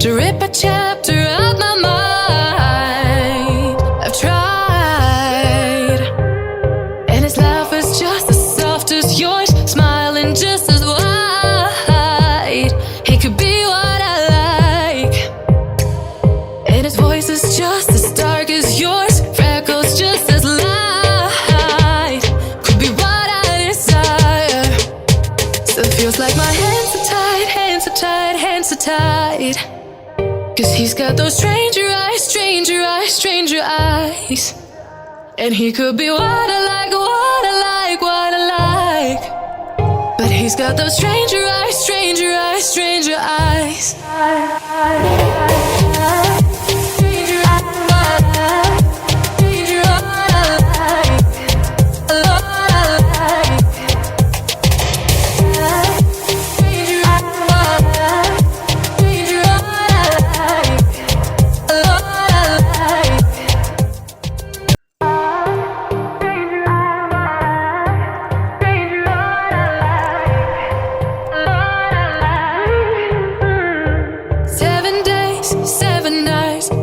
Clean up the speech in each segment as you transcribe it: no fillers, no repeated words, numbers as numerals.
to rip a chapter out my mind. I've tried, and his laugh is just as soft as yours, smiling just as wide. He could be what I like, and his voice is just as dark as yours, freckles just as light. Could be what I desire. Still feels like my hands are tied, hands are tied, hands are tied. 'Cause he's got those stranger eyes, stranger eyes, stranger eyes. And he could be what I like, what I like, what I like. But he's got those stranger eyes, stranger eyes, stranger eyes.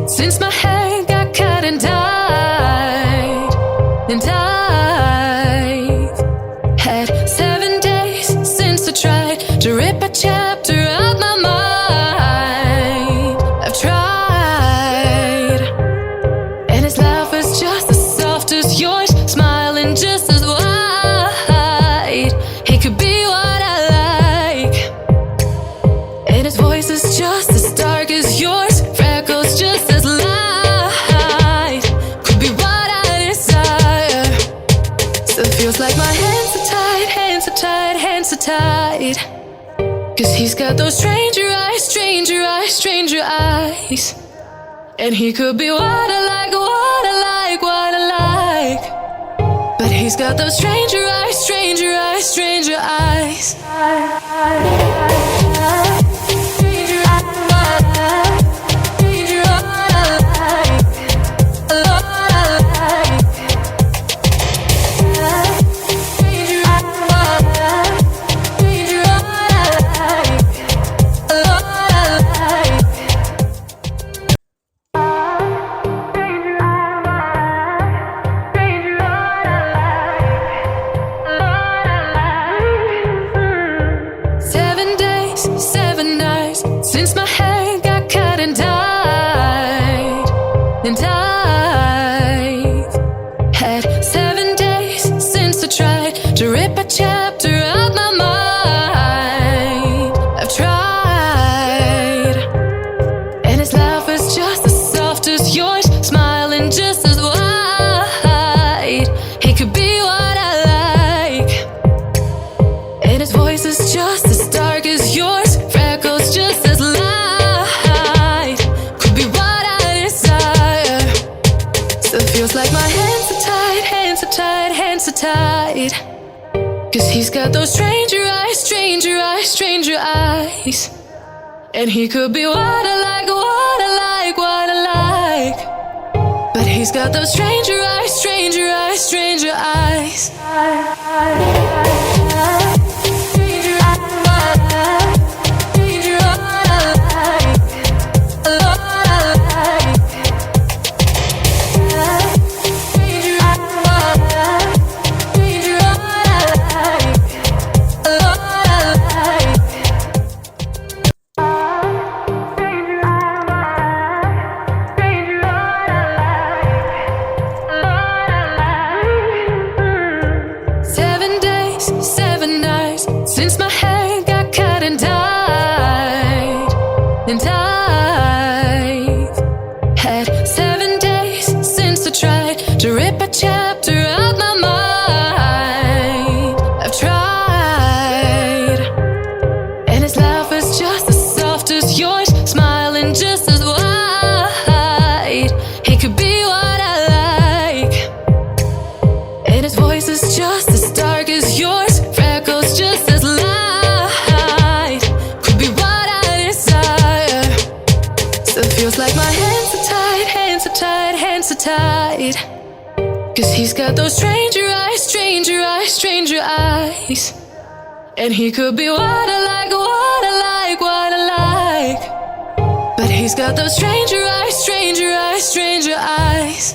Since my hair got cut and dyed, and I've had 7 days since I tried to rip a chapter out my mind. I've tried, and his laugh is just as soft as yours, smiling just as wide. He could be what I like, and his voice is just as dark as yours, freckles just as light. Could be what I desire. Still feels like my hands are tied, hands are tied, hands are tied. 'Cause he's got those stranger eyes, stranger eyes, stranger eyes. And he could be what I like, what I like, what I like. But he's got those stranger eyes, stranger eyes, stranger eyes. Since my hair got cut and dyed, and I've had 7 days since I tried to rip a chapter out my mind. I've tried, and his laugh is just as soft as yours, smiling just as wide. He could be what I like, and his voice is just as dark as yours, freckles just as light. Could be what I desire. Still feels like my hands are tied, hands are tied, hands are tied. 'Cause he's got those stranger eyes, stranger eyes, stranger eyes. And he could be what I like, what I like, what I like. But he's got those stranger eyes, stranger eyes, stranger eyes. Since my hair got cut and dyed, and I've had 7 days since I tried to rip a chapter out my mind. I've tried, and his laugh is just as soft as yours, smiling just as wide. He could be what I like, and his voice is just as dark as yours, freckles just as light. Could be what I desire. Still feels like my hands are tied, hands are tied, hands are tied. 'Cause he's got those stranger eyes, stranger eyes, stranger eyes. And he could be what I like, what I like, what I like. But He's got those stranger eyes, stranger eyes, stranger eyes.